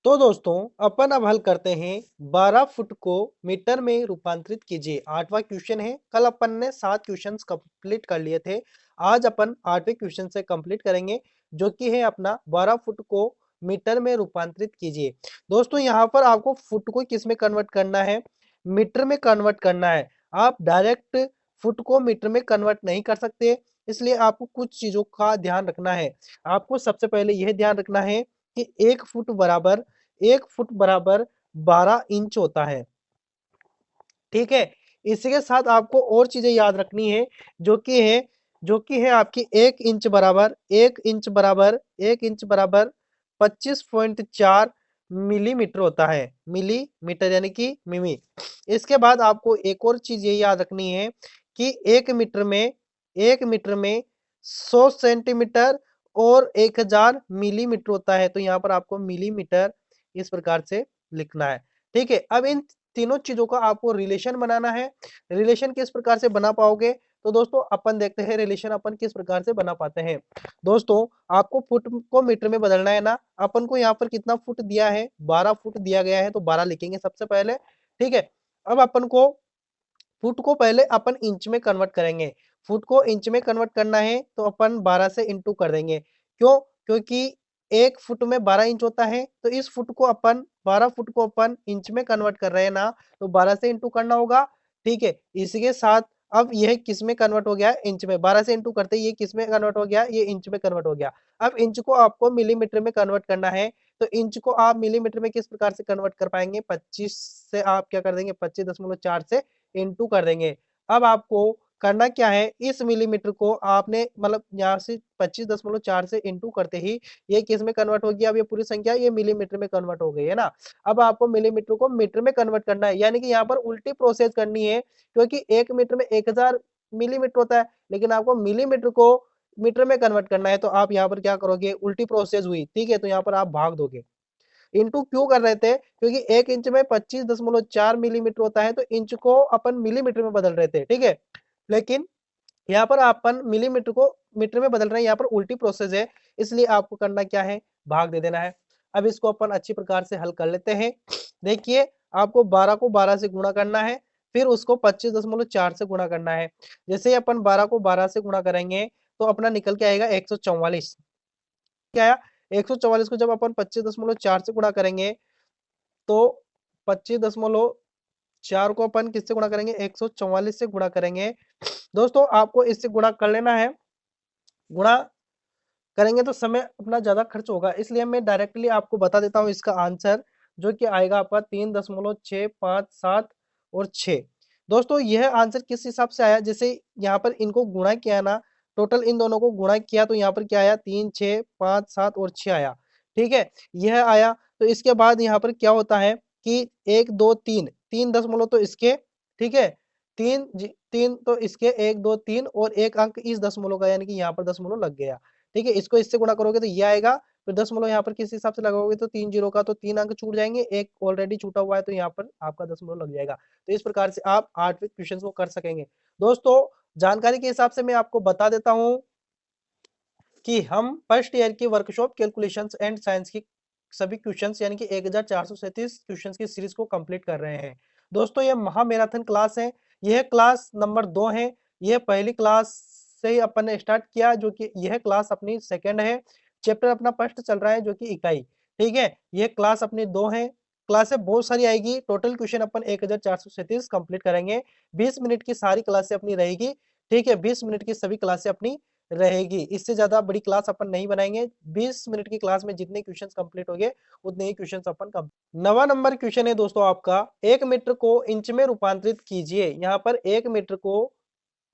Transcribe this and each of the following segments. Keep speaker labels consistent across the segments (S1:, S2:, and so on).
S1: तो दोस्तों अपन अब हल करते हैं 12 फुट को मीटर में रूपांतरित कीजिए। 8वां क्वेश्चन है। कल अपन ने 7 क्वेश्चंस कंप्लीट कर लिए थे। आज अपन 8वें क्वेश्चन से कंप्लीट करेंगे जो कि है अपना 12 फुट को मीटर में रूपांतरित कीजिए। दोस्तों यहाँ पर आपको फुट को किस में कन्वर्ट करना है? मीटर में कन्वर्ट करना है। आप डायरेक्ट फुट को मीटर में कन्वर्ट नहीं कर सकते, इसलिए आपको कुछ चीजों का ध्यान रखना है। आपको सबसे पहले यह ध्यान रखना है कि 1 फुट बराबर 12 इंच होता है। ठीक है, इसी के साथ आपको और चीजें याद रखनी है जो कि है आपकी 1 इंच बराबर 25.4 मिलीमीटर होता है। मिलीमीटर यानी कि मिमी। इसके बाद आपको एक और चीज ये याद रखनी है कि 1 मीटर में 100 सेंटीमीटर और 1000 मिलीमीटर होता है। तो यहाँ पर आपको मिलीमीटर इस प्रकार से लिखना है। ठीक है, अब इन तीनों चीजों का आपको रिलेशन बनाना है। रिलेशन किस प्रकार से बना पाओगे? तो दोस्तों अपन देखते हैं रिलेशन अपन किस प्रकार से बना पाते हैं। दोस्तों आपको फुट को मीटर में बदलना है ना। अपन को यहाँ पर कितना फुट दिया है? 12 फुट दिया गया है, तो 12 लिखेंगे सबसे पहले। ठीक है, अब अपन को फुट को पहले अपन इंच में कन्वर्ट करेंगे। फुट को इंच में कन्वर्ट करना है तो अपन 12 से इंटू कर देंगे। क्यों? क्योंकि 1 फुट में 12 इंच होता है, तो इस फुट को अपन 12 फुट को अपन इंच में कन्वर्ट कर रहे हैं ना, तो 12 से इंटू करना होगा। ठीक है, इसी के साथ अब यह किस में कन्वर्ट हो गया? इंच में। 12 से इंटू करते ही ये किस में कन्वर्ट हो गया? ये इंच में कन्वर्ट हो गया। अब इंच को आपको मिलीमीटर में कन्वर्ट करना है, तो इंच को आप मिलीमीटर में किस प्रकार से कन्वर्ट कर पाएंगे? 25 से आप क्या कर देंगे? 25.4 से इंटू कर देंगे। अब आपको करना क्या है? इस मिलीमीटर को आपने मतलब यहाँ से 25.4 से इंटू करते ही ये किस में कन्वर्ट हो गया? अब ये पूरी संख्या ये मिलीमीटर में कन्वर्ट हो गई है ना। अब आपको मिलीमीटर को मीटर में कन्वर्ट करना है, यानी कि यहाँ पर उल्टी प्रोसेस करनी है, क्योंकि 1 मीटर में 1000 मिलीमीटर होता है, लेकिन आपको मिलीमीटर को मीटर में कन्वर्ट करना है। तो आप यहाँ पर क्या करोगे? उल्टी प्रोसेस हुई। ठीक है, तो यहाँ पर आप भाग दोगे। इंटू क्यों कर रहे थे? क्योंकि 1 इंच में 25.4 मिलीमीटर होता है, तो इंच को अपन मिलीमीटर में बदल रहे थे। ठीक है, लेकिन यहाँ पर अपन मिलीमीटर को मीटर में बदल रहे हैं, यहाँ पर उल्टी प्रोसेस है, इसलिए आपको करना क्या है? भाग दे देना है। अब इसको अपन अच्छी प्रकार से हल कर लेते हैं। देखिए, आपको 12 को 12 से गुणा करना है, फिर उसको 25.4 से गुणा करना है। जैसे अपन 12 को 12 से गुणा करेंगे तो अपना निकल के आएगा 144। क्या आया? 144 को जब अपन 25.4 से गुणा करेंगे तो 25.4 को अपन किससे गुणा करेंगे? 144 से गुणा करेंगे। दोस्तों आपको इससे गुणा कर लेना है। गुणा करेंगे तो समय अपना ज्यादा खर्च होगा, इसलिए मैं डायरेक्टली आपको बता देता हूं इसका आंसर, जो कि आएगा आपका 3.657 और 6। दोस्तों यह आंसर किस हिसाब से आया? जैसे यहाँ पर इनको गुणा किया ना, टोटल इन दोनों को गुणा किया तो यहाँ पर क्या आया? 3, 6, 5, 7 और 6 आया। ठीक है, यह आया। तो इसके बाद यहाँ पर क्या होता है कि 1, 2, 3, 3 दशमलव तो इसके। ठीक है, 3 तो इसके 1, 2, 3 और एक अंक इस दशमलव का, यानी कि यहाँ पर दशमलव लग गया। ठीक है, इसको इससे गुणा करोगे तो ये आएगा, फिर दशमलव यहाँ पर किस हिसाब से लगाओगे? तो 3 जीरो का तो 3 अंक छूट जाएंगे, एक ऑलरेडी छूटा हुआ है, तो यहाँ पर आपका दशमलव लग जाएगा। तो इस प्रकार से आप 8वें क्वेश्चन को कर सकेंगे। दोस्तों जानकारी के हिसाब से मैं आपको बता देता हूं कि हम फर्स्ट ईयर की वर्कशॉप कैलकुलेशंस एंड साइंस की सभी क्वेश्चंस यानी कि 1437 क्वेश्चंस की सीरीज को कंप्लीट कर रहे हैं। दोस्तों यह महा मैराथन क्लास है, यह क्लास नंबर 2 है। यह पहली क्लास से ही अपन ने स्टार्ट किया, जो कि यह क्लास अपनी सेकंड है। चैप्टर अपना फर्स्ट चल रहा है, जो कि इकाई। ठीक है, यह क्लास अपनी 2 है। क्लासें बहुत सारी आएगी, टोटल क्वेश्चन अपन 1437 कंप्लीट करेंगे। 20 मिनट की सारी क्लासें अपनी रहेगी। ठीक है, 20 मिनट की सभी क्लासें अपनी रहेगी, इससे ज्यादा बड़ी क्लास अपन नहीं बनाएंगे। 20 मिनट की क्लास में जितने क्वेश्चंस कंप्लीट हो गए उतने ही क्वेश्चंस अपन कम। 9वां नंबर क्वेश्चन है दोस्तों आपका, 1 मीटर को इंच में रूपांतरित कीजिए। यहाँ पर 1 मीटर को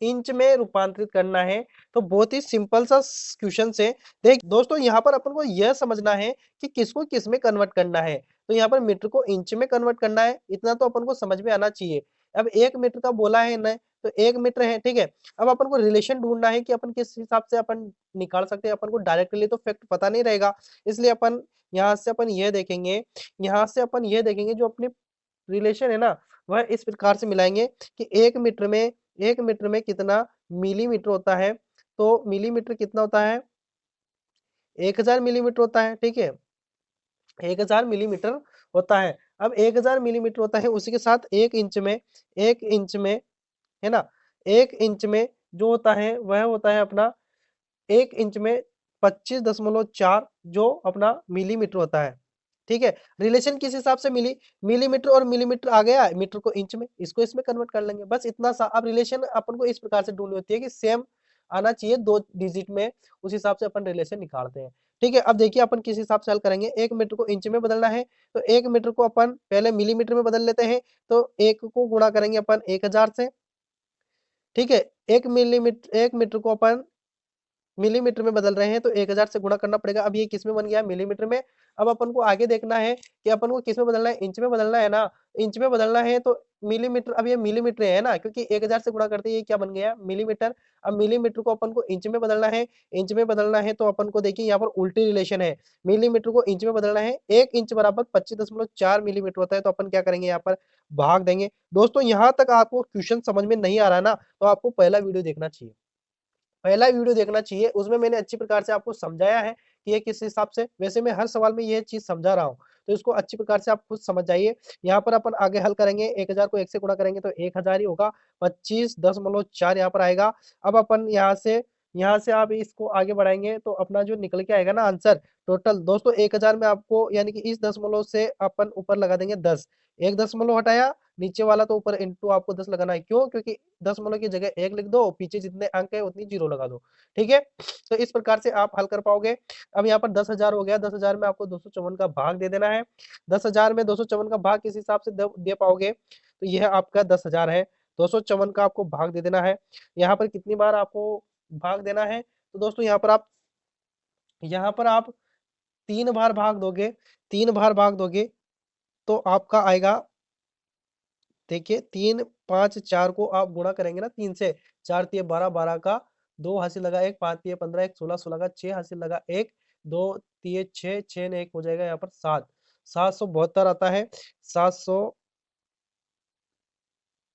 S1: इंच में रूपांतरित करना है, तो बहुत ही सिंपल सा क्वेश्चन है। देख दोस्तों यहाँ पर अपन को यह समझना है कि किसको किस में कन्वर्ट करना है। तो यहाँ पर मीटर को इंच में कन्वर्ट करना है, इतना तो अपन को समझ में आना चाहिए। अब 1 मीटर का बोला है ना, तो 1 मीटर है। ठीक है, अब अपन को रिलेशन ढूंढना है कि अपन किस हिसाब से अपन निकाल सकते हैं। अपन को डायरेक्टली तो फैक्ट पता नहीं रहेगा, इसलिए अपन यहाँ से अपन यह देखेंगे, यहाँ से अपन यह देखेंगे जो अपनी रिलेशन है ना, वह इस प्रकार से मिलाएंगे कि 1 मीटर में कितना मिलीमीटर होता है। तो मिलीमीटर कितना होता है? 1000 मिलीमीटर होता है। ठीक है, 1000 मिलीमीटर होता है। अब 1000 मिलीमीटर होता है, उसी के साथ 1 इंच में है ना, 1 इंच में जो होता है वह होता है अपना 1 इंच में 25.4 जो अपना मिलीमीटर होता है। ठीक है, रिलेशन किस हिसाब से मिलीमीटर और मिलीमीटर आ गया, मीटर को इंच में, इसको इसमें कन्वर्ट कर लेंगे, बस इतना सा। अब रिलेशन अपन को इस प्रकार से ढूंढनी होती है कि सेम आना चाहिए 2 डिजिट में, उस हिसाब से अपन रिलेशन निकालते हैं। ठीक है, अब देखिए अपन किस हिसाब से हल करेंगे। 1 मीटर को इंच में बदलना है, तो 1 मीटर को अपन पहले मिलीमीटर में बदल लेते हैं, तो 1 को गुणा करेंगे अपन 1000 से। ठीक है, 1 मीटर को अपन मिलीमीटर में बदल रहे हैं, तो 1000 से गुणा करना पड़ेगा। अब ये किस में बन गया, मिलीमीटर में। अब अपन को आगे देखना है कि अपन को किस में बदलना है, इंच में बदलना है ना। इंच में बदलना है तो मिलीमीटर, अब ये मिलीमीटर है ना, क्योंकि 1000 से गुणा करते ही ये क्या बन गया, मिलीमीटर। अब मिलीमीटर को अपन को इंच में बदलना है, इंच में बदलना है तो अपन को देखिए यहाँ पर उल्टी रिलेशन है। मिलीमीटर को इंच में बदलना है, 1 इंच बराबर 25.4 मिलीमीटर होता है, तो अपन क्या करेंगे, यहाँ पर भाग देंगे। दोस्तों यहाँ तक आपको क्वेश्चन समझ में नहीं आ रहा ना, तो आपको पहला वीडियो देखना चाहिए, पहला वीडियो देखना चाहिए, उसमें मैंने अच्छी प्रकार से आपको समझाया है कि ये किस हिसाब से, वैसे मैं हर सवाल में ये चीज समझा रहा हूँ, तो इसको अच्छी प्रकार से आप खुद समझ जाइए। यहाँ पर अपन आगे हल करेंगे, 1000 को 1 से गुणा करेंगे तो 1000 ही होगा, 25.4 यहाँ पर आएगा। अब अपन यहाँ से आप इसको आगे बढ़ाएंगे तो अपना जो निकल के आएगा ना आंसर टोटल, दोस्तों 1000 में आपको यानी कि इस दशमलव से अपन ऊपर लगा देंगे 10, एक दशमलव हटाया नीचे वाला तो ऊपर इंटू आपको 10 लगाना है, क्यों, क्योंकि दशमलव की जगह 1 लिख दो, पीछे जितने अंक है उतनी 0 लगा दो। ठीक है, तो इस प्रकार से आप हल कर पाओगे। अब यहाँ पर 10,000 हो गया, 10,000 में आपको 254 का भाग दे देना है। 10,000 में 254 का भाग किस हिसाब से दे पाओगे, तो यह आपका 10,000 है, 254 का आपको भाग दे देना है। यहाँ पर कितनी बार आपको भाग देना है, तो दोस्तों यहाँ पर आप 3 बार भाग दोगे, 3 बार भाग दोगे तो आपका आएगा, देखिए 3 5 4 को आप गुणा करेंगे ना 3 से, 4 तिये 12, 12 का 2 हासिल लगा 1, 5 तिये 15, 1 16, 16 का 6 हासिल लगा 1, 2 तिये 6, 6 ने 1 हो जाएगा यहाँ पर 7, 772 आता है, 700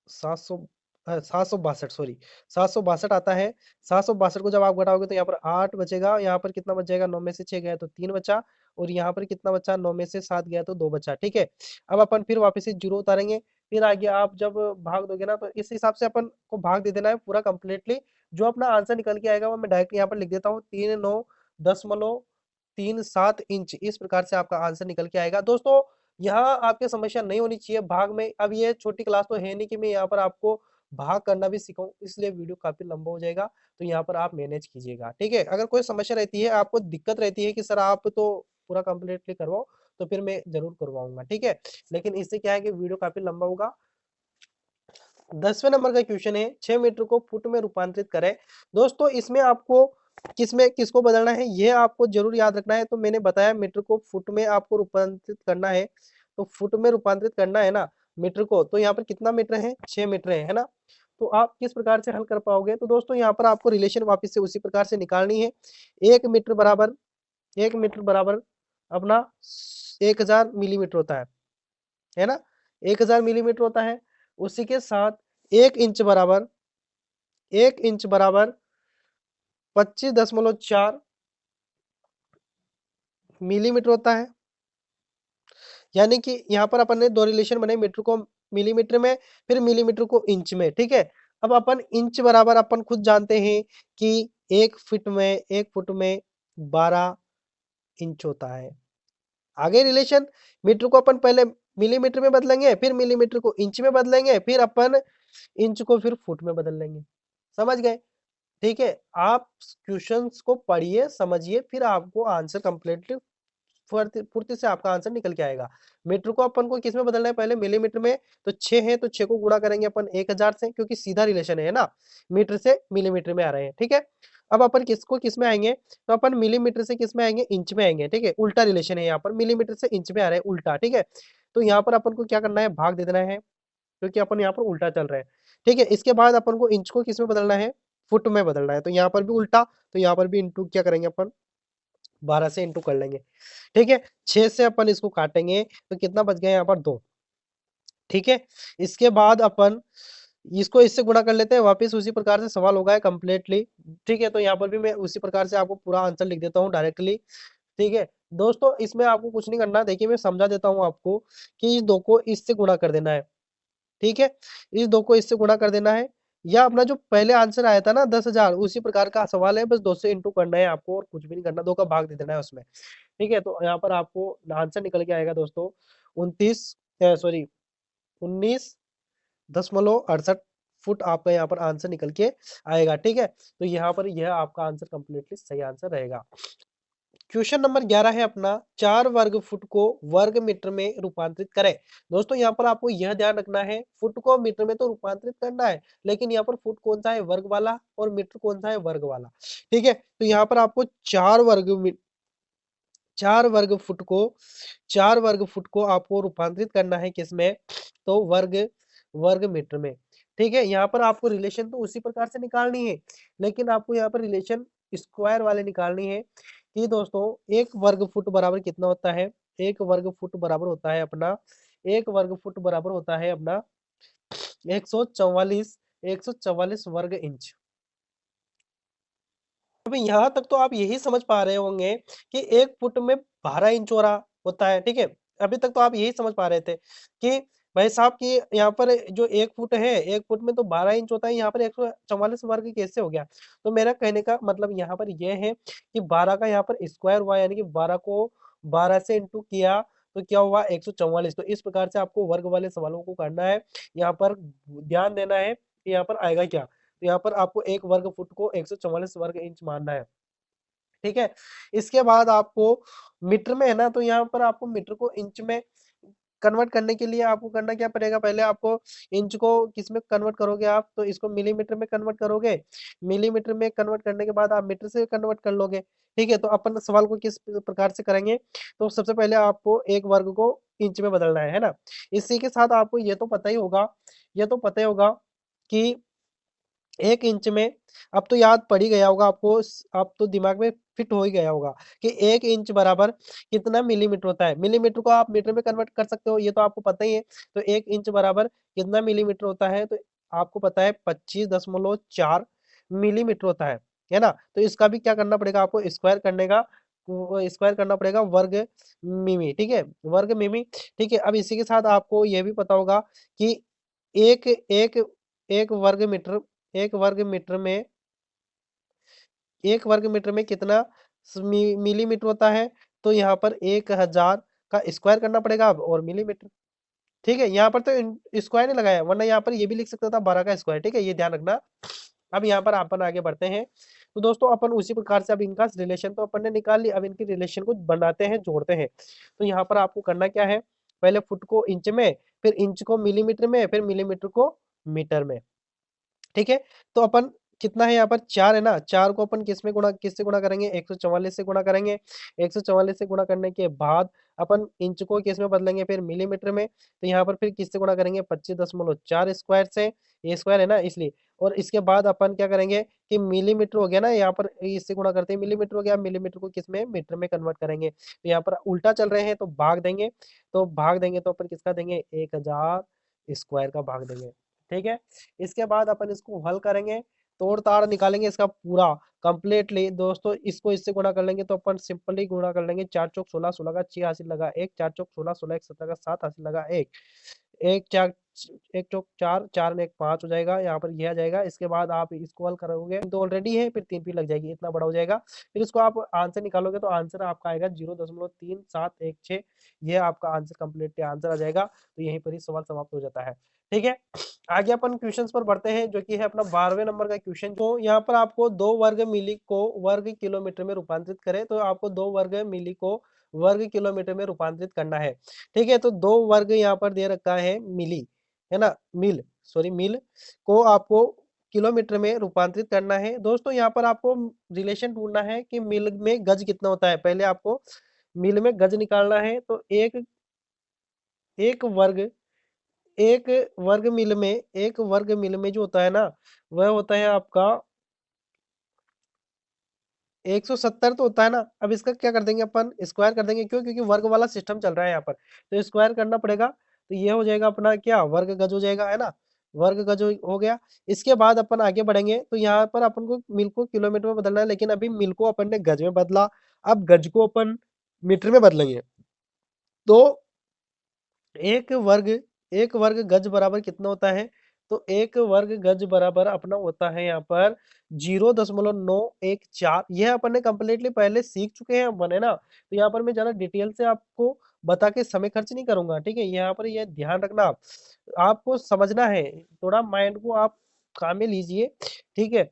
S1: 700 762, सॉरी 762 आता है। 762 को जब आप घटाओगे तो यहाँ पर 8 बचेगा, यहाँ पर कितना बच जाएगा, 9 में से 6 गया तो 3 बचा, और यहाँ पर कितना बचा, 9 में से 7 गया तो 2 बचा। ठीक है, अब अपन फिर वापस से 0 उतारेंगे, फिर आगे आप जब भाग दोगे ना तो इस हिसाब से अपन को भाग दे देना है पूरा कंप्लीटली। जो अपना आंसर निकल के आएगा वो मैं डायरेक्ट यहाँ पर लिख देता हूँ, 39.37 इंच, इस प्रकार से आपका आंसर निकल के आएगा। दोस्तों यहाँ आपकी समस्या नहीं होनी चाहिए भाग में। अब ये छोटी क्लास तो है नहीं कि मैं यहाँ पर आपको भाग करना भी सिखाऊं, इसलिए वीडियो काफी लंबा हो जाएगा, तो यहाँ पर आप मैनेज कीजिएगा। ठीक है, अगर कोई समस्या रहती है, आपको दिक्कत रहती है कि सर आप तो पूरा कंप्लीटली करवाओ, तो फिर मैं जरूर करवाऊंगा। ठीक है, लेकिन इससे क्या है कि वीडियो काफी लंबा होगा। 10वें नंबर का क्वेश्चन है, 6 मीटर को फुट में रूपांतरित करें। दोस्तों इसमें आपको किसको बदलना है ये आपको जरूर याद रखना है। तो मैंने बताया मीटर को फुट में आपको रूपांतरित करना है, तो फुट में रूपांतरित करना है ना मीटर को, तो यहाँ पर कितना मीटर है, 6 मीटर है ना। तो आप किस प्रकार से हल कर पाओगे, तो दोस्तों यहाँ पर आपको रिलेशन वापस से उसी प्रकार से निकालनी है। 1 मीटर बराबर 1 मीटर बराबर अपना 1000 मिलीमीटर होता है ना, 1000 मिलीमीटर होता है। उसी के साथ 1 इंच बराबर 25.4 मिलीमीटर होता है। यानी कि यहाँ पर अपन ने दो रिलेशन बनाए, मीटर को मिलीमीटर में, फिर मिलीमीटर को इंच में। ठीक है, अब अपन इंच बराबर अपन खुद जानते हैं कि 1 फुट में 12 इंच होता है। आगे रिलेशन, मीटर को अपन पहले मिलीमीटर में बदलेंगे, फिर मिलीमीटर को इंच में बदलेंगे, फिर अपन इंच को फिर फुट में बदल लेंगे। समझ गए। ठीक है, आप क्वेश्चंस को पढ़िए, समझिए, फिर आपको आंसर कंप्लीटली फुर्ती से आपका आंसर निकल के आएगा। मीटर को अपन को किस में बदलना है, पहले मिलीमीटर में, तो 6 है तो 6 को गुणा करेंगे अपन 1000 से, क्योंकि सीधा रिलेशन है ना, मीटर से मिलीमीटर में आ रहे हैं। ठीक है, अब अपन किस में आएंगे, तो अपन मिलीमीटर से किस में आएंगे, इंच में आएंगे। ठीक है, उल्टा रिलेशन है यहाँ पर, मिलीमीटर से इंच में आ रहे हैं उल्टा। ठीक है, तो यहाँ पर अपन को क्या करना है, भाग दे देना है, क्योंकि अपन यहाँ पर उल्टा चल रहे हैं। ठीक है, इसके बाद अपन को इंच को किस में बदलना है, फुट में बदलना है, तो यहाँ पर भी उल्टा, तो यहाँ पर भी इंटू क्या करेंगे अपन, 12 से इंटू कर लेंगे। ठीक है, 6 से अपन इसको काटेंगे तो कितना बच गया यहाँ पर 2। ठीक है, इसके बाद अपन इसको इससे गुणा कर लेते हैं, वापस उसी प्रकार से सवाल होगा कंप्लीटली। ठीक है, तो यहाँ पर भी मैं उसी प्रकार से आपको पूरा आंसर लिख देता हूँ डायरेक्टली। ठीक है, दोस्तों इसमें आपको कुछ नहीं करना, देखिए मैं समझा देता हूँ आपको कि इस 2 को इससे गुणा कर देना है, ठीक है? इस 2 को इससे गुणा कर देना है, या अपना जो पहले आंसर आया था ना 10,000 उसी प्रकार का सवाल है, बस 2 से इंटू करना है आपको और कुछ भी नहीं करना, 2 का भाग दे देना है उसमें, ठीक है? तो यहाँ पर आपको आंसर निकल के आएगा दोस्तों 19.68 फुट आपका यहाँ पर आंसर निकल के आएगा, ठीक है? तो यहाँ पर यह आपका आंसर कंप्लीटली सही आंसर रहेगा। क्वेश्चन नंबर 11 है अपना, 4 वर्ग फुट को वर्ग मीटर में रूपांतरित करें। दोस्तों यहाँ पर आपको यह ध्यान रखना है, फुट को मीटर में तो रूपांतरित करना है, लेकिन यहाँ पर फुट कौन सा है, वर्ग वाला, और मीटर कौन सा है, वर्ग वाला, ठीक है? तो यहाँ पर आपको 4 वर्ग फुट को आपको रूपांतरित करना है किसमें, तो वर्ग वर्ग मीटर में, ठीक है? यहाँ पर आपको रिलेशन तो उसी प्रकार से निकालनी है, लेकिन आपको यहाँ पर रिलेशन स्क्वायर वाले निकालनी है कि दोस्तों 1 वर्ग फुट बराबर कितना होता है, 1 वर्ग फुट बराबर होता है अपना 1 वर्ग फुट बराबर होता है अपना 144 वर्ग इंच। अब यहाँ तक तो आप यही समझ पा रहे होंगे कि 1 फुट में 12 इंच चौड़ा होता है, ठीक है? अभी तक तो आप यही समझ पा रहे थे कि भाई साहब कि यहाँ पर जो 1 फुट है, 1 फुट में तो 12 इंच होता है, यहाँ पर 144 वर्ग कैसे हो गया? तो मेरा कहने का मतलब यहाँ पर ये है कि 12 का यहाँ पर स्क्वायर हुआ, यानी कि 12 को 12 से इंटू किया तो क्या हुआ 144। तो इस प्रकार से आपको वर्ग वाले सवालों को करना है। यहाँ पर ध्यान देना है कि यहाँ पर आएगा क्या? तो यहाँ पर आपको 1 वर्ग फुट को 144 वर्ग इंच मानना है, ठीक है? इसके बाद आपको मीटर में है ना, तो यहाँ पर आपको मीटर को इंच में कन्वर्ट करने के लिए आपको करना क्या पड़ेगा, पहले आपको इंच को किस में कन्वर्ट करोगे आप, तो इसको मिलीमीटर में कन्वर्ट करोगे, मिलीमीटर में कन्वर्ट करने के बाद आप मीटर से कन्वर्ट कर लोगे, ठीक है? तो अपन सवाल को किस प्रकार से करेंगे, तो सबसे पहले आपको 1 वर्ग को इंच में बदलना है ना? इसी के साथ आपको ये तो पता ही होगा कि 1 इंच में, अब तो याद पड़ ही गया होगा आपको, अब तो दिमाग में फिट हो ही गया होगा कि 1 इंच बराबर कितना मिलीमीटर होता है। मिलीमीटर को आप मीटर में कन्वर्ट कर सकते हो, ये तो आपको पता ही है। तो 1 इंच बराबर कितना मिलीमीटर होता है, तो आपको पता है 25.4 मिलीमीटर होता है ना? तो इसका भी क्या करना पड़ेगा आपको, स्क्वायर करना पड़ेगा वर्ग मिमी, ठीक है? वर्ग मिमी, ठीक है? अब इसी के साथ आपको ये भी पता होगा कि एक एक एक वर्ग मीटर 1 वर्ग मीटर में 1 वर्ग मीटर में कितना मिलीमीटर होता है, तो यहाँ पर 1000 का स्क्वायर करना पड़ेगा अब, और मिलीमीटर, ठीक है? यहाँ पर तो स्क्वायर नहीं लगाया, वरना यहाँ पर ये भी लिख सकता था 12 का स्क्वायर, ठीक है? ये ध्यान रखना। अब यहाँ पर अपन आगे बढ़ते हैं, तो दोस्तों अपन उसी प्रकार से अब इनका रिलेशन तो अपन ने निकाल लिया, अब इनकी रिलेशन को बनाते हैं, जोड़ते हैं। तो यहाँ पर आपको करना क्या है, पहले फुट को इंच में, फिर इंच को मिलीमीटर में, फिर मिलीमीटर को मीटर में, ठीक है? तो अपन कितना है यहाँ पर 4 है ना, 4 को अपन किससे गुणा करेंगे, 144 से गुणा करेंगे। 144 से गुणा करने के बाद अपन इंच को किस में बदलेंगे, फिर मिलीमीटर में। तो यहाँ पर फिर किससे गुणा करेंगे, 25.4 स्क्वायर से, ये स्क्वायर है ना इसलिए। और इसके बाद अपन क्या करेंगे कि मिलीमीटर हो गया ना, यहाँ पर इससे गुणा करते हैं, मिलीमीटर हो गया, मिलीमीटर को किस में, मीटर में कन्वर्ट करेंगे। तो यहाँ पर उल्टा चल रहे हैं तो भाग देंगे तो अपन किसका देंगे, 1000 स्क्वायर का भाग देंगे, ठीक है? इसके बाद अपन इसको हल करेंगे, तोड़ ताड़ निकालेंगे इसका पूरा कंप्लीटली। दोस्तों इसको इससे गुणा कर लेंगे तो अपन सिंपली गुणा कर लेंगे, 4 चौक 16, 16 का 6 हासिल लगा 1, 4 चौक 16, 16 एक 17 का 7 हासिल लगा 1, 1 4 1 चौक 4, 4 में 1 5 हो जाएगा, यहाँ पर यह आ जाएगा। इसके बाद आप इसको हल करोगे तो ऑलरेडी है, फिर 3 भी लग जाएगी, इतना बड़ा हो जाएगा। फिर इसको आप आंसर निकालोगे तो आंसर आपका आएगा 0.3716, ये आपका आंसर कंप्लीटली आंसर आ जाएगा। तो यहीं पर ही सवाल समाप्त हो जाता है, ठीक है? आगे अपन क्वेश्चंस पर बढ़ते हैं, जो कि है अपना 12वें नंबर का क्वेश्चन। तो यहाँ पर आपको 2 वर्ग मीली को वर्ग किलोमीटर में रूपांतरित करें, तो आपको 2 वर्ग मीली को वर्ग किलोमीटर में रूपांतरित करना है, ठीक है? तो 2 वर्ग यहाँ पर दे रखा है मिली, है ना, मील को आपको किलोमीटर में रूपांतरित करना है। दोस्तों यहाँ पर आपको रिलेशन ढूंढना है कि मील में गज कितना होता है। पहले आपको मील में गज निकालना है, तो एक वर्ग एक वर्ग मील में जो होता है ना, वह होता है आपका 170 तो होता है ना। अब इसका क्या कर देंगे अपन, स्क्वायर कर देंगे, क्यों, क्योंकि वर्ग वाला सिस्टम चल रहा है यहाँ पर, तो स्क्वायर करना पड़ेगा। तो ये हो जाएगा अपना क्या, वर्ग गज हो जाएगा, है ना, वर्ग गज हो गया। इसके बाद अपन आगे बढ़ेंगे, तो यहाँ पर अपन को मील को किलोमीटर में बदलना है, लेकिन अभी मील को अपन ने गज में बदला। अब गज को अपन मीटर में बदलेंगे। तो एक वर्ग गज बराबर कितना होता है? तो एक वर्ग गज बराबर अपना होता है यहाँ पर 0.914। यह अपन ने कंप्लीटली पहले सीख चुके हैं अपन, है ना। तो यहाँ पर मैं ज्यादा डिटेल से आपको बता के समय खर्च नहीं करूंगा, ठीक है। यहाँ पर यह ध्यान रखना, आपको समझना है, थोड़ा माइंड को आप काम में लीजिए, ठीक है।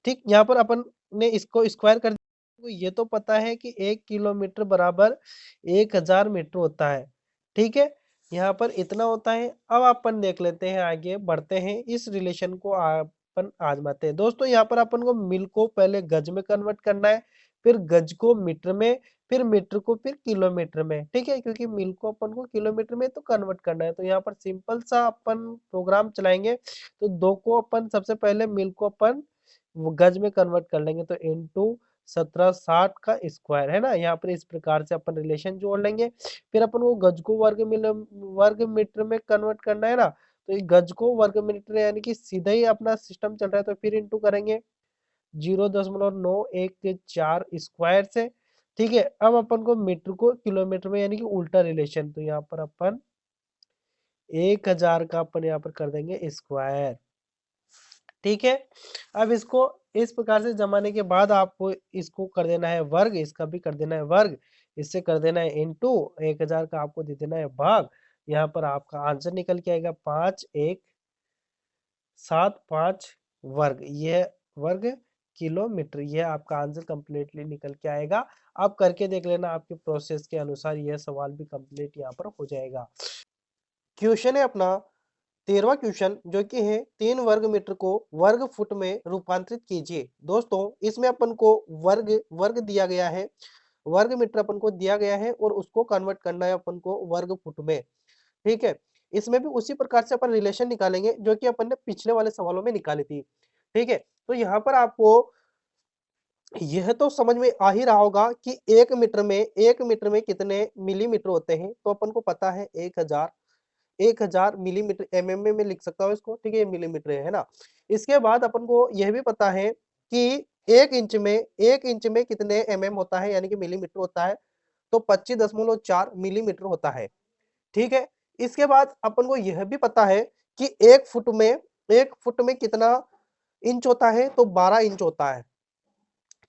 S1: ठीक, यहाँ पर अपन ने इसको स्क्वायर कर दिया। तो ये तो पता है कि 1 किलोमीटर बराबर 1000 मीटर होता है, ठीक है। यहाँ पर इतना होता है। अब अपन देख लेते हैं, आगे बढ़ते हैं, इस रिलेशन को अपन आजमाते हैं। दोस्तों यहाँ पर अपन को मिल को पहले गज में कन्वर्ट करना है, फिर गज को मीटर में, फिर मीटर को फिर किलोमीटर में, ठीक है। क्योंकि मिल को अपन को किलोमीटर में तो कन्वर्ट करना है। तो यहाँ पर सिंपल सा अपन प्रोग्राम चलाएंगे। तो दो को अपन सबसे पहले मिल को अपन वो गज में कन्वर्ट कर लेंगे, तो इंटू 1760 का स्क्वायर, है ना। यहाँ पर इस प्रकार से अपन रिलेशन जोड़ लेंगे। फिर अपन को गज को वर्ग मीटर में कन्वर्ट करना है ना। तो ये गज को वर्ग मीटर यानी कि सीधा ही अपना सिस्टम चल रहा है, तो फिर इंटू करेंगे 0.914 स्क्वायर से, ठीक है। अब अपन को मीटर को किलोमीटर में यानी कि उल्टा रिलेशन, तो यहाँ पर अपन 1000 का अपन यहाँ पर कर देंगे स्क्वायर, ठीक है। अब इसको इस प्रकार से जमाने के बाद आपको इसको कर देना है वर्ग, इसका भी कर देना है वर्ग, इससे कर देना है इंटू 1000 का आपको दे देना है भाग। यहाँ पर आपका आंसर निकल के आएगा 5175 वर्ग, यह वर्ग किलोमीटर। यह आपका आंसर कंप्लीटली निकल के आएगा। आप करके देख लेना, आपके प्रोसेस के अनुसार यह सवाल भी कंप्लीट यहाँ पर हो जाएगा। क्वेश्चन है अपना 13वां क्वेश्चन, जो कि है 3 वर्ग मीटर को वर्ग फुट में रूपांतरित कीजिए। दोस्तों इसमें अपन को वर्ग वर्ग दिया गया है, वर्ग मीटर अपन को दिया गया है और उसको कन्वर्ट करना है अपन को वर्ग फुट में, ठीक है। इसमें भी उसी प्रकार से अपन रिलेशन निकालेंगे जो कि अपन ने पिछले वाले सवालों में निकाली थी, ठीक है। तो यहाँ पर आपको यह तो समझ में आ ही रहा होगा कि 1 मीटर में कितने मिलीमीटर होते हैं। तो अपन को पता है 1000 मिलीमीटर, एमएम में लिख सकता हूँ इसको, ठीक है। ये मिलीमीटर है ना। इसके बाद अपन को यह भी पता है कि 1 इंच में कितने एमएम होता है यानी कि मिलीमीटर होता है। तो 25.4 मिलीमीटर होता है, ठीक है। इसके बाद अपन को यह भी पता है कि 1 फुट में कितना इंच होता है, तो 12 इंच होता है,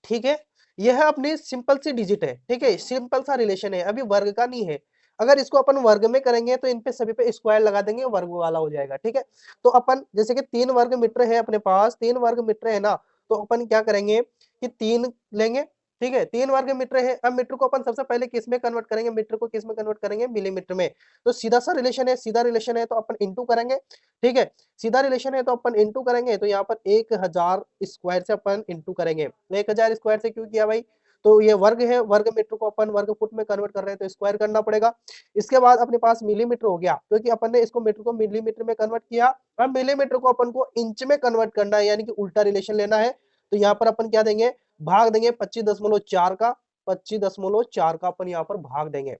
S1: ठीक है। यह अपनी सिंपल सी डिजिट है, ठीक है, सिंपल सा रिलेशन है, अभी वर्ग का नहीं है। अगर इसको अपन वर्ग में करेंगे तो इन पे सभी पे स्क्वायर लगा देंगे, वर्ग वाला हो जाएगा, ठीक है। तो अपन जैसे कि 3 वर्ग मीटर है अपने पास, 3 वर्ग मीटर है ना। तो अपन क्या करेंगे कि 3 लेंगे, ठीक है। 3 वर्ग मीटर है। अब मीटर को अपन सबसे पहले किस में कन्वर्ट करेंगे, मीटर को किस में कन्वर्ट करेंगे, मिलीमीटर में। तो सीधा सा रिलेशन है, सीधा रिलेशन है, तो अपन इंटू करेंगे, ठीक है। सीधा रिलेशन है तो अपन इंटू करेंगे, तो यहाँ पर 1000 स्क्वायर से अपन इंटू करेंगे। 1000 स्क्वायर से क्यों किया भाई, तो ये वर्ग है, वर्ग मीटर को अपन वर्ग फुट में कन्वर्ट कर रहे हैं, तो स्क्वायर करना पड़ेगा। इसके बाद अपने पास मिलीमीटर हो गया, क्योंकि अपन ने इसको मीटर को मिलीमीटर में कन्वर्ट किया। अब मिलीमीटर को अपन को इंच में कन्वर्ट करना है, यानी कि उल्टा रिलेशन लेना है। तो यहाँ पर अपन क्या देंगे, भाग देंगे 25.4 का, 25.4 का अपन यहाँ पर भाग देंगे,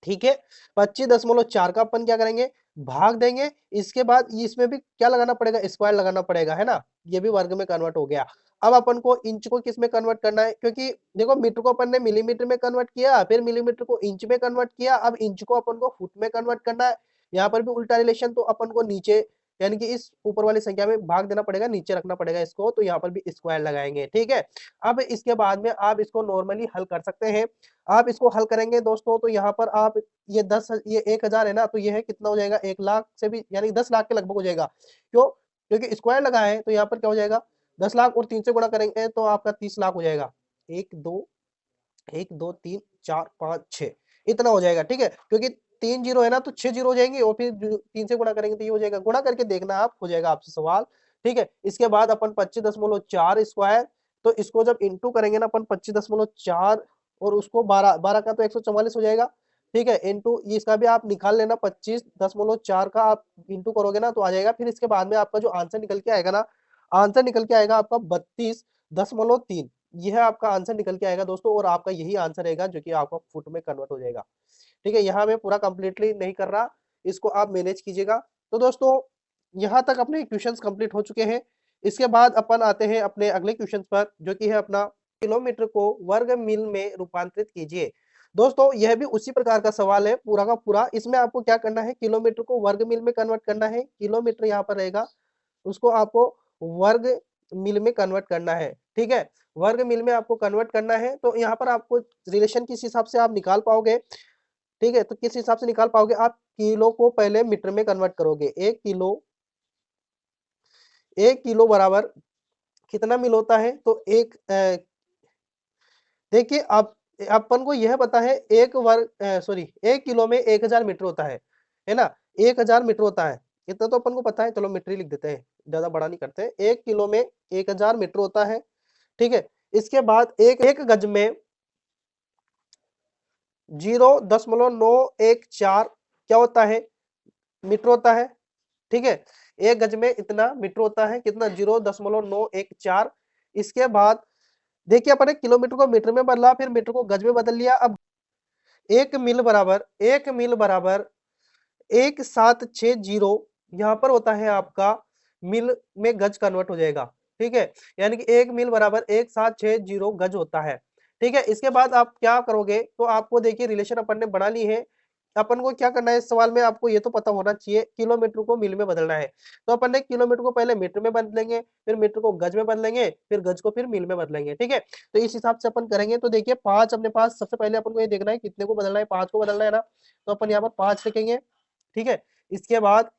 S1: ठीक है। 25.4 का अपन क्या करेंगे, भाग देंगे। इसके बाद इसमें भी क्या लगाना पड़ेगा, स्क्वायर लगाना पड़ेगा, है ना। ये भी वर्ग में कन्वर्ट हो गया। अब अपन को इंच को किस में कन्वर्ट करना है, क्योंकि देखो मीटर को अपन ने मिलीमीटर में कन्वर्ट किया, फिर मिलीमीटर को इंच में कन्वर्ट किया, अब इंच को अपन को फुट में कन्वर्ट करना है। यहाँ पर भी उल्टा रिलेशन, तो अपन को नीचे यानी कि इस ऊपर वाली संख्या में भाग देना पड़ेगा, नीचे रखना पड़ेगा इसको, तो यहाँ पर भी स्क्वायर लगाएंगे, ठीक है। अब इसके बाद में आप इसको नॉर्मली हल कर सकते हैं। आप इसको हल करेंगे दोस्तों, तो यहाँ पर आप ये 1000 है ना, तो ये है कितना हो जाएगा, 1 लाख से भी यानी 10 लाख के लगभग हो जाएगा। क्यों, क्योंकि स्क्वायर लगा है, तो यहाँ पर क्या हो जाएगा, 10 लाख और 3 से गुणा करेंगे तो आपका 30 लाख हो जाएगा। 1 2 3 4 5 6 इतना हो जाएगा, ठीक है। क्योंकि 3 जीरो है ना, तो 6 जीरो हो जाएंगे, और फिर 3 से गुणा करेंगे तो ये हो जाएगा। गुणा करके देखना आप, हो जाएगा आपसे सवाल, ठीक है। इसके बाद अपन 25.4 स्क्वायर, तो इसको जब इंटू करेंगे ना अपन 25.4 और उसको 12 का तो 144 हो जाएगा, ठीक है। इंटू इसका भी आप निकाल लेना, 25.4 का आप इंटू करोगे ना तो आ जाएगा। फिर इसके बाद में आपका जो आंसर निकल के आएगा ना, आंसर निकल के आएगा आपका 32.3। यह आपका आंसर निकल के आएगा दोस्तों, और आपका यही आंसर रहेगा जो कि आपका फुट में कन्वर्ट हो जाएगा, ठीक है। यहाँ मैं पूरा कंप्लीटली नहीं कर रहा, इसको आप मैनेज कीजिएगा। तो दोस्तों यहाँ तक अपने क्वेश्चंस कंप्लीट हो चुके हैं। इसके बाद अपन आते हैं अपने अगले क्वेश्चन पर, जो कि है अपना किलोमीटर को वर्ग मील में रूपांतरित कीजिए। दोस्तों यह भी उसी प्रकार का सवाल है पूरा का पूरा। इसमें आपको क्या करना है, किलोमीटर को वर्ग मील में कन्वर्ट करना है। किलोमीटर यहाँ पर रहेगा, उसको आपको वर्ग मील में कन्वर्ट करना है। ठीक है, वर्ग मील में आपको कन्वर्ट करना है। तो यहाँ पर आपको रिलेशन किस हिसाब से आप निकाल पाओगे, ठीक है, तो किस हिसाब से निकाल पाओगे, आप किलो को पहले मीटर में कन्वर्ट करोगे। 1 किलो बराबर कितना मील होता है, तो देखिए अब अपन को यह पता है 1 किलो में 1000 मीटर होता है ना, 1000 मीटर होता है, इतना तो अपन को पता है। चलो मीटर ही लिख देते हैं, ज्यादा बड़ा नहीं करते हैं। 1 किलो में 1000 मीटर होता है, ठीक है। इसके बाद एक गज में 0.914 क्या होता है, मीटर होता है, ठीक है। एक गज में इतना मीटर होता है, कितना, 0.914। इसके बाद देखिए अपन ने किलोमीटर को मीटर में बदला, फिर मीटर को गज में बदल लिया। अब 1 मील बराबर 1760 यहाँ पर होता है आपका, मील में गज कन्वर्ट हो जाएगा, ठीक है। यानी कि 1 मील बराबर 1760 गज होता है, ठीक है। इसके बाद आप क्या करोगे, तो आपको देखिए रिलेशन अपन ने बना ली है। अपन को क्या करना है इस सवाल में, आपको ये तो पता होना चाहिए किलोमीटर को मील में बदलना है। तो अपन ने किलोमीटर को पहले मीटर में बदलेंगे, फिर मीटर को गज में बदलेंगे, फिर गज को फिर मील में बदलेंगे, ठीक है। तो इस हिसाब से अपन करेंगे। तो देखिए 5 अपने पास, सबसे पहले अपन को ये देखना है कितने को बदलना है, 5 को बदलना है ना, तो अपन यहाँ पर 5 लिखेंगे, ठीक है। इसके बाद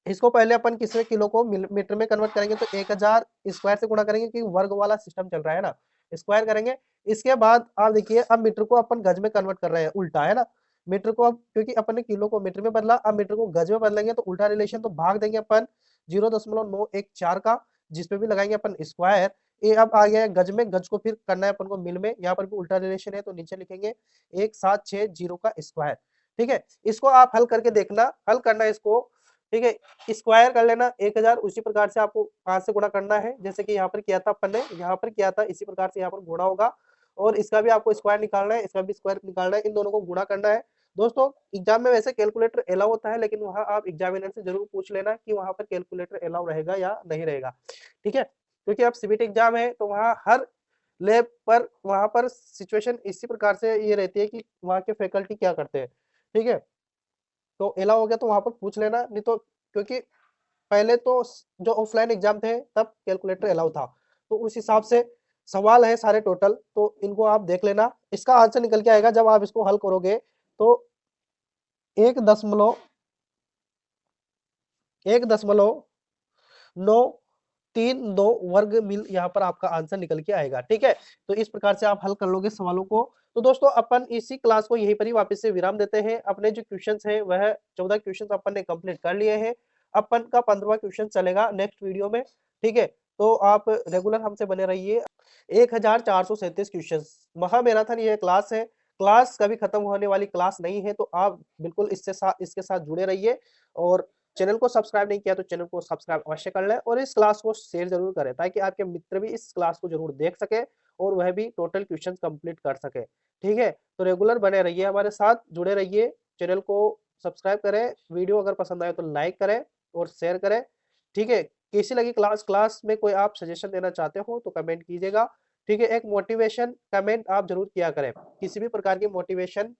S1: इसको पहले अपन किसमें, किलो को मीटर में कन्वर्ट करेंगे, तो 1000 स्क्वायर से गुणा करेंगे क्योंकि वर्ग वाला सिस्टम चल रहा है ना, स्क्वायर करेंगे। इसके बाद आप देखिए अब मीटर को अपन गज में कन्वर्ट कर रहे हैं, उल्टा है ना। मीटर को अब क्योंकि अपन ने किलो को मीटर में बदला, अब मीटर को गज में बदलेंगे तो उल्टा रिलेशन, तो भाग देंगे अपन 0.914 का, जिसपे भी लगाएंगे अपन स्क्वायर। ये अब आ गया है गज में, गज को फिर करना है अपन को मिल में, यहाँ पर भी उल्टा रिलेशन है तो नीचे लिखेंगे 1760 का स्क्वायर, ठीक है। इसको आप हल करके देखना, हल करना है इसको, ठीक है। स्क्वायर कर लेना 1000, उसी प्रकार से आपको 5 से गुणा करना है, जैसे कि यहाँ पर किया था अपन ने, यहाँ पर किया था, इसी प्रकार से यहाँ पर गुणा होगा। और इसका भी आपको स्क्वायर निकालना है, इसका भी स्क्वायर निकालना है, इन दोनों को गुणा करना है। दोस्तों एग्जाम में वैसे कैलकुलेटर अलाउ होता है, लेकिन वहां आप एग्जामिनर से जरूर पूछ लेना कि वहां पर कैलकुलेटर अलाउ रहेगा या नहीं रहेगा, ठीक है। क्योंकि अब सीबीटी एग्जाम है तो वहाँ हर लैब पर, वहां पर सिचुएशन इसी प्रकार से ये रहती है कि वहाँ के फैकल्टी क्या करते हैं, ठीक है। तो अलाउ हो गया तो वहां पर पूछ लेना, नहीं तो क्योंकि पहले तो जो ऑफलाइन एग्जाम थे तब कैलकुलेटर अलाउ था, तो उस हिसाब से सवाल है सारे टोटल, तो इनको आप देख लेना। इसका आंसर निकल के आएगा जब आप इसको हल करोगे, तो 1.932 वर्ग मील यहाँ पर आपका आंसर निकल के आएगा, ठीक है। तो इस प्रकार से आप हल कर लोगे सवालों को। तो दोस्तों अपन इसी क्लास को यहीं पर ही वापस से विराम देते हैं। अपने जो क्वेश्चंस हैं वह 14 क्वेश्चंस अपन ने कंप्लीट कर लिए हैं। अपन का 15वां क्वेश्चन चलेगा नेक्स्ट वीडियो में, ठीक है। तो आप रेगुलर हमसे बने रहिए। 1437 क्वेश्चन महामैराथन ये क्लास है, क्लास कभी खत्म होने वाली क्लास नहीं है, तो आप बिल्कुल इसके साथ जुड़े रहिए। और चैनल को सब्सक्राइब नहीं किया तो चैनल को सब्सक्राइब अवश्य कर लें, और इस क्लास को शेयर जरूर करें ताकि आपके मित्र भी इस क्लास को जरूर देख सके और वह भी टोटल क्वेश्चन कंप्लीट कर सके, ठीक है। तो रेगुलर बने रहिए, हमारे साथ जुड़े रहिए, चैनल को सब्सक्राइब करें, वीडियो अगर पसंद आए तो लाइक करें और शेयर करें, ठीक है। कैसी लगी क्लास में कोई आप सजेशन देना चाहते हो तो कमेंट कीजिएगा, ठीक है। एक मोटिवेशन कमेंट आप जरूर किया करें, किसी भी प्रकार की मोटिवेशन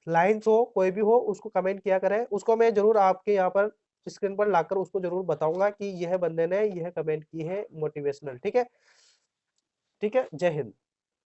S1: लाइन्स हो, कोई भी हो, उसको कमेंट किया करें, उसको मैं जरूर आपके यहाँ पर स्क्रीन पर लाकर उसको जरूर बताऊंगा कि यह बंदे ने यह कमेंट की है मोटिवेशनल, ठीक है। ठीक है, जय हिंद।